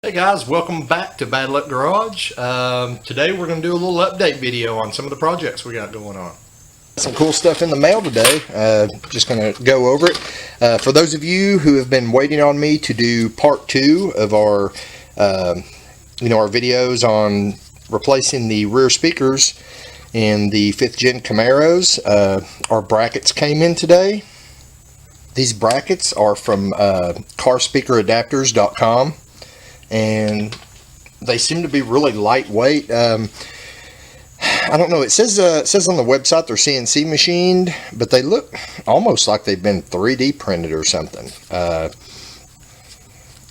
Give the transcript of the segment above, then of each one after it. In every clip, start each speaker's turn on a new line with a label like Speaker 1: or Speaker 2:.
Speaker 1: Hey guys, welcome back to Bad Luck Garage. Today we're going to do a little update video on some of the projects we got going on. Some cool stuff in the mail today. Just going to go over it. For those of you who have been waiting on me to do part 2 of our our videos on replacing the rear speakers in the 5th gen Camaros, our brackets came in today. These brackets are from carspeakeradapters.com. And they seem to be really lightweight. I don't know, it says on the website they're CNC machined, but they look almost like they've been 3D printed or something. I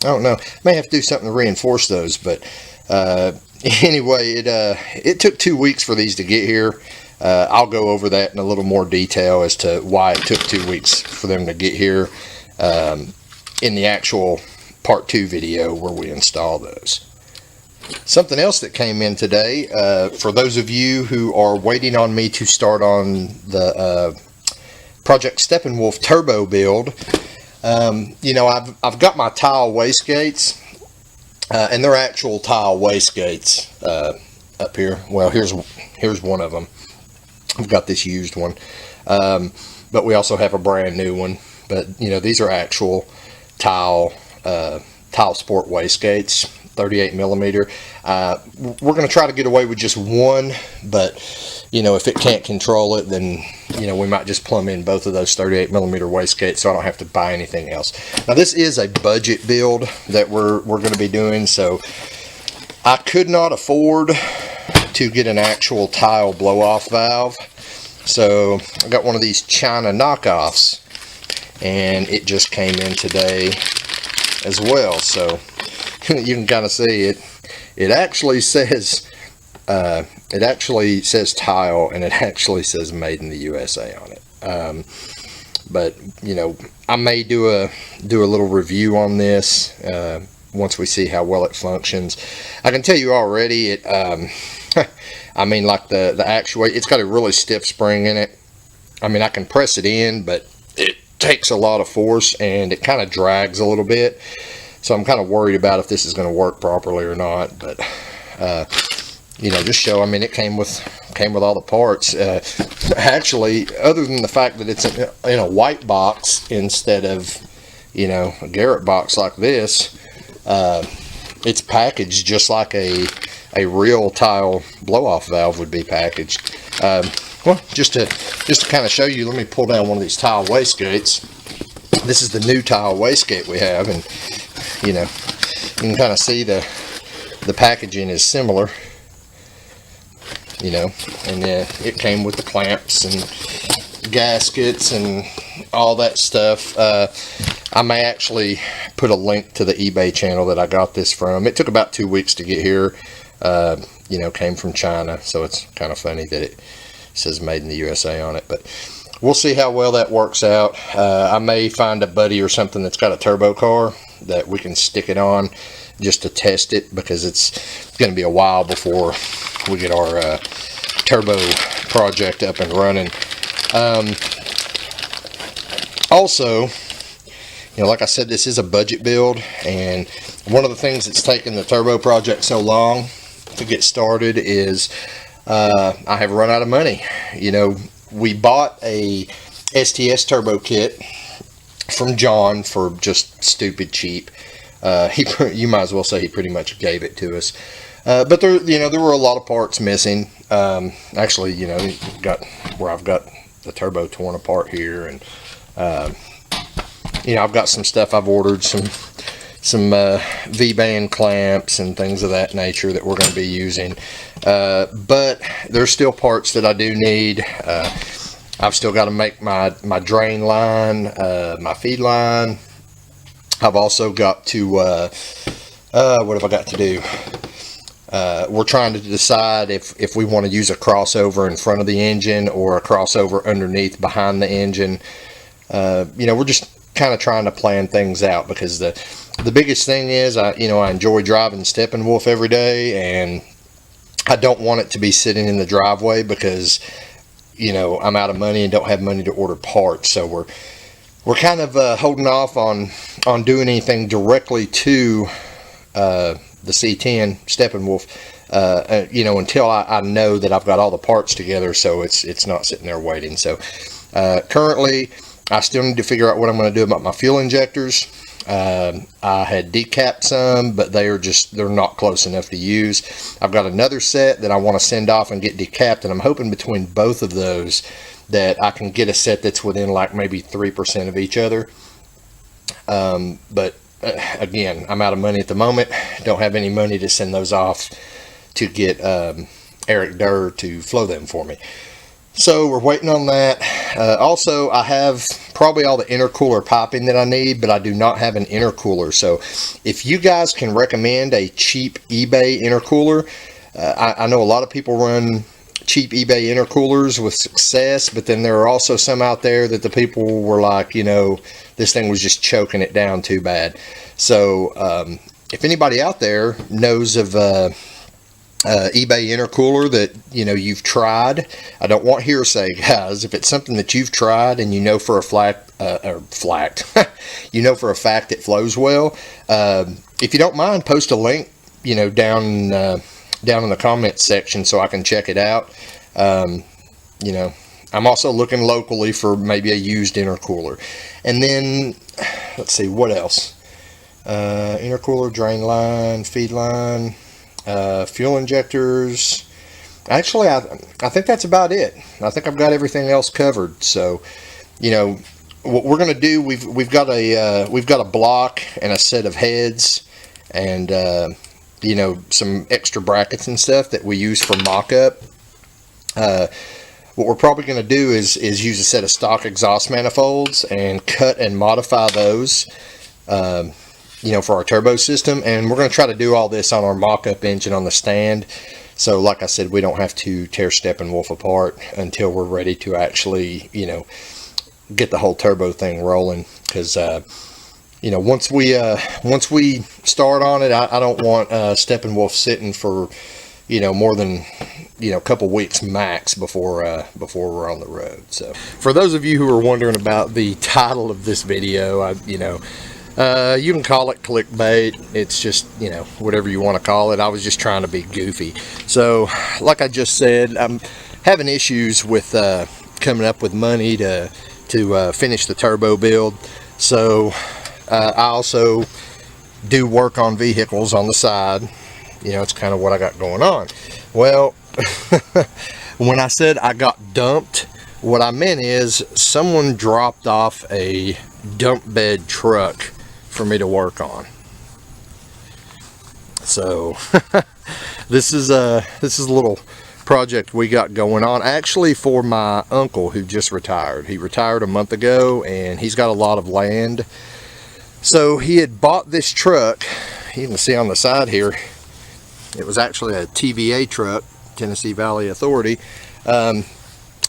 Speaker 1: don't know, may have to do something to reinforce those, but anyway, it took 2 weeks for these to get here. I'll go over that in a little more detail as to why it took 2 weeks for them to get here in the actual part 2 video where we install those. Something else that came in today, for those of you who are waiting on me to start on the Project Steppenwolf turbo build, I've got my tile wastegates, and they're actual tile wastegates up here. Well, here's one of them. I've got this used one, but we also have a brand new one. But these are actual tile sport wastegates, 38 millimeter. We're going to try to get away with just one, but if it can't control it, then we might just plumb in both of those 38 millimeter wastegates so I don't have to buy anything else. Now this is a budget build that we're going to be doing, so I could not afford to get an actual tile blow off valve, so I got one of these China knockoffs, and it just came in today as well. So you can kind of see it actually says tile, and it actually says made in the USA on it. But I may do a little review on this once we see how well it functions. I can tell you already, it I mean, like the actuator, it's got a really stiff spring in it. I mean, I can press it in, but it takes a lot of force and it kind of drags a little bit, so I'm kind of worried about if this is going to work properly or not. But just show, I mean, it came with all the parts. Actually, other than the fact that it's in a white box instead of a Garrett box like this, it's packaged just like a real tile blow off valve would be packaged. Well, just to kind of show you, let me pull down one of these tile wastegates. This is the new tile wastegate we have, and you can kind of see the packaging is similar. And it came with the clamps and gaskets and all that stuff. I may actually put a link to the eBay channel that I got this from. It took about 2 weeks to get here. Came from China, so it's kind of funny that it says made in the USA on it, but we'll see how well that works out. I may find a buddy or something that's got a turbo car that we can stick it on just to test it, because it's going to be a while before we get our turbo project up and running. Also, like I said, this is a budget build, and one of the things that's taken the turbo project so long to get started is I have run out of money. We bought a STS turbo kit from John for just stupid cheap. You might as well say he pretty much gave it to us. But there were a lot of parts missing. Actually, got where I've got the turbo torn apart here, and I've got some stuff I've ordered, some V-band clamps and things of that nature that we're going to be using. But there's still parts that I do need. I've still got to make my drain line, my feed line. I've also got to, what have I got to do? We're trying to decide if we want to use a crossover in front of the engine or a crossover underneath behind the engine. We're just kind of trying to plan things out, because the biggest thing is I enjoy driving Steppenwolf every day, and I don't want it to be sitting in the driveway because I'm out of money and don't have money to order parts. So we're kind of holding off on doing anything directly to the C10 Steppenwolf, you know, until I know that I've got all the parts together, so it's not sitting there waiting. So currently I still need to figure out what I'm going to do about my fuel injectors. I had decapped some, but they're not close enough to use. I've got another set that I want to send off and get decapped, and I'm hoping between both of those that I can get a set that's within like maybe 3% of each other. But again, I'm out of money at the moment. Don't have any money to send those off to get Eric Durr to flow them for me. So we're waiting on that. Also, I have probably all the intercooler piping that I need, but I do not have an intercooler. So if you guys can recommend a cheap eBay intercooler, I know a lot of people run cheap eBay intercoolers with success, but then there are also some out there that the people were like, you know, this thing was just choking it down too bad. So if anybody out there knows of eBay intercooler that, you know, you've tried, I don't want hearsay, guys. If it's something that you've tried and you know for a you know for a fact it flows well, if you don't mind, post a link, you know, down in the comments section so I can check it out. You know, I'm also looking locally for maybe a used intercooler. And then let's see what else. Intercooler, drain line, feed line, fuel injectors. Actually, I think that's about it. I think I've got everything else covered. So, you know, what we're going to do, we've got a block and a set of heads, and you know, some extra brackets and stuff that we use for mock-up. What we're probably going to do is use a set of stock exhaust manifolds and cut and modify those, you know, for our turbo system. And we're going to try to do all this on our mock-up engine on the stand. So like I said, we don't have to tear Steppenwolf apart until we're ready to actually, you know, get the whole turbo thing rolling. Because, you know, once we start on it, I don't want Steppenwolf sitting for, you know, more than, you know, a couple weeks max before we're on the road. So for those of you who are wondering about the title of this video, you know, you can call it clickbait. It's just, you know, whatever you want to call it. I was just trying to be goofy. So like I just said, I'm having issues with coming up with money to finish the turbo build. So I also do work on vehicles on the side. You know, it's kind of what I got going on. Well, when I said I got dumped, what I meant is someone dropped off a dump bed truck for me to work on. So this is a little project we got going on, actually, for my uncle who just retired. He retired a month ago, and he's got a lot of land. So he had bought this truck. You can see on the side here, it was actually a TVA truck, Tennessee Valley Authority, but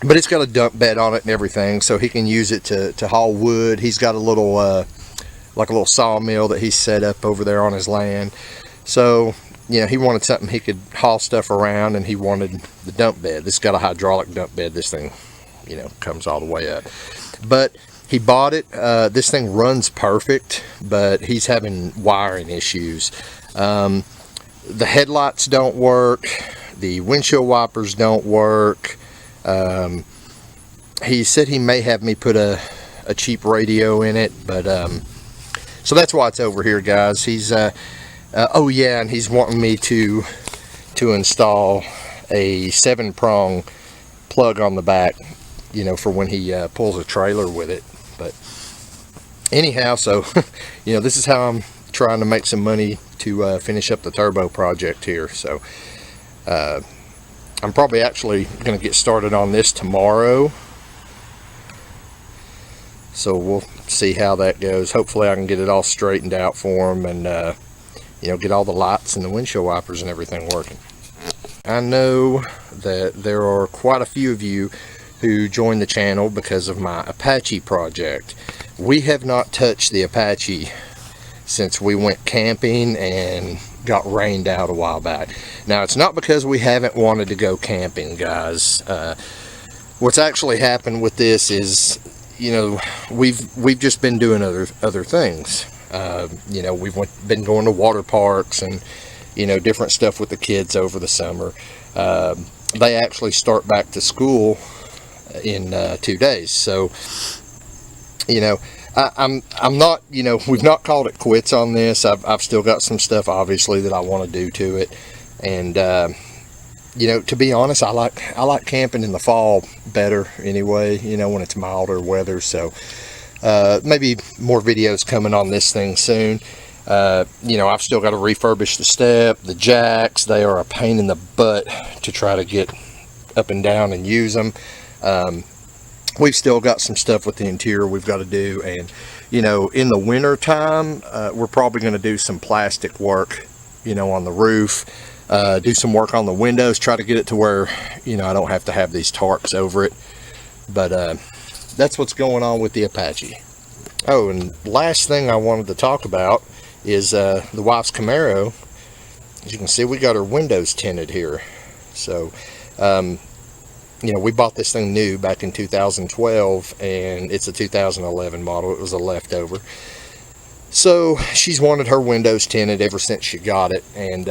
Speaker 1: it's got a dump bed on it and everything, so he can use it to haul wood. He's got a little like a little sawmill that he's set up over there on his land. So, you know, he wanted something he could haul stuff around, and he wanted the dump bed. This got a hydraulic dump bed. This thing, you know, comes all the way up. But he bought it. This thing runs perfect, but he's having wiring issues. The headlights don't work. The windshield wipers don't work. He said he may have me put a cheap radio in it, but so that's why it's over here, guys. He's oh yeah, and he's wanting me to install a 7-prong plug on the back, you know, for when he pulls a trailer with it. But anyhow, so you know, this is how I'm trying to make some money to finish up the turbo project here. So I'm probably actually going to get started on this tomorrow, so we'll see how that goes. Hopefully I can get it all straightened out for him, and you know, get all the lights and the windshield wipers and everything working. I know that there are quite a few of you who joined the channel because of my Apache project. We have not touched the Apache since we went camping and got rained out a while back. Now, it's not because we haven't wanted to go camping, guys. What's actually happened with this is, you know, we've just been doing other things. You know, we've been going to water parks and, you know, different stuff with the kids over the summer. They actually start back to school in 2 days. So, you know, I'm not, you know, we've not called it quits on this. I've still got some stuff obviously that I want to do to it. And, you know, to be honest, I like camping in the fall better anyway, you know, when it's milder weather. So, maybe more videos coming on this thing soon. You know, I've still got to refurbish the step, the jacks. They are a pain in the butt to try to get up and down and use them. We've still got some stuff with the interior we've got to do. And, you know, in the winter time, we're probably going to do some plastic work, you know, on the roof, do some work on the windows, try to get it to where, you know, I don't have to have these tarps over it. But, that's what's going on with the Apache. Oh, and last thing I wanted to talk about is the wife's Camaro. As you can see, we got her windows tinted here. So, you know, we bought this thing new back in 2012, and it's a 2011 model. It was a leftover. So she's wanted her windows tinted ever since she got it, and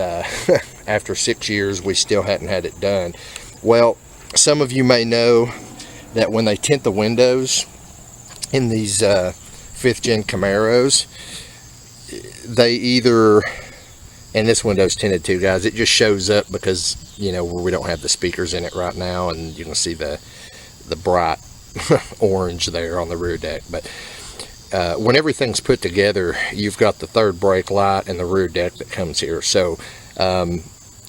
Speaker 1: after 6 years, we still hadn't had it done. Well, some of you may know that when they tint the windows in these 5th gen Camaros, they either, and this window's tinted too, guys, it just shows up because, you know, we don't have the speakers in it right now, and you can see the bright orange there on the rear deck. But when everything's put together, you've got the third brake light and the rear deck that comes here. So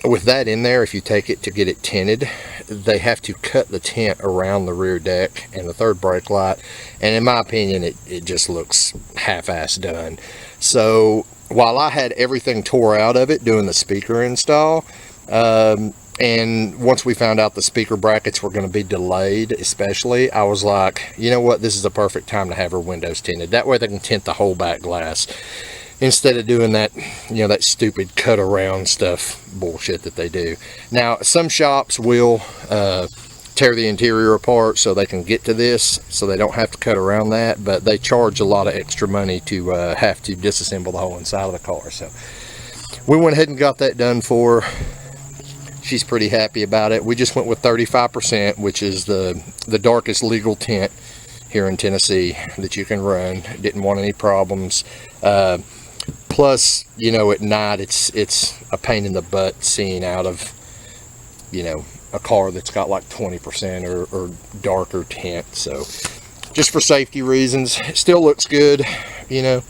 Speaker 1: with that in there, if you take it to get it tinted, they have to cut the tint around the rear deck and the third brake light, and in my opinion, it just looks half-assed done. So while I had everything tore out of it doing the speaker install, and once we found out the speaker brackets were going to be delayed, especially, I was like, you know what, this is the perfect time to have her windows tinted. That way they can tint the whole back glass, instead of doing that, you know, that stupid cut around stuff bullshit that they do. Now, some shops will tear the interior apart so they can get to this, so they don't have to cut around that, but they charge a lot of extra money to have to disassemble the whole inside of the car. So we went ahead and got that done for her. She's pretty happy about it. We just went with 35%, which is the darkest legal tint here in Tennessee that you can run. Didn't want any problems. Plus, you know, at night it's a pain in the butt seeing out of, you know, a car that's got like 20% or darker tint. So just for safety reasons, it still looks good. You know,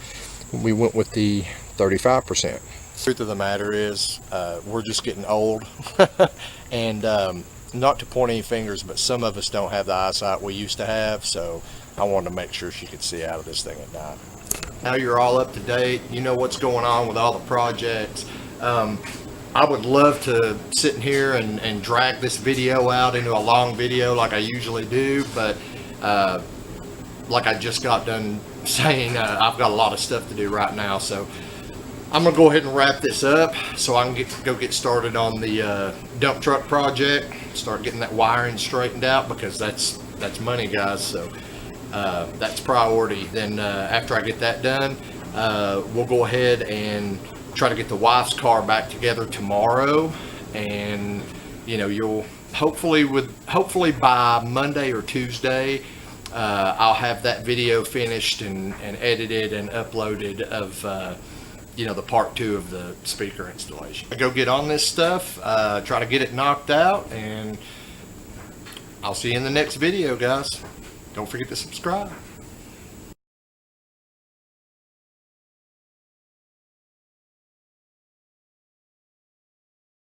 Speaker 1: we went with the 35%. Truth of the matter is, we're just getting old. And not to point any fingers, but some of us don't have the eyesight we used to have, so I wanted to make sure she could see out of this thing at night. Now you're all up to date, you know what's going on with all the projects. I would love to sit in here and drag this video out into a long video like I usually do, but like I just got done saying, I've got a lot of stuff to do right now, so I'm gonna go ahead and wrap this up so I can go get started on the dump truck project, start getting that wiring straightened out, because that's money, guys. So that's priority. Then after I get that done, we'll go ahead and try to get the wife's car back together tomorrow, and you know, you'll hopefully by Monday or Tuesday, I'll have that video finished and edited and uploaded of you know, the part 2 of the speaker installation. I go get on this stuff, try to get it knocked out, and I'll see you in the next video, guys. Don't forget to subscribe.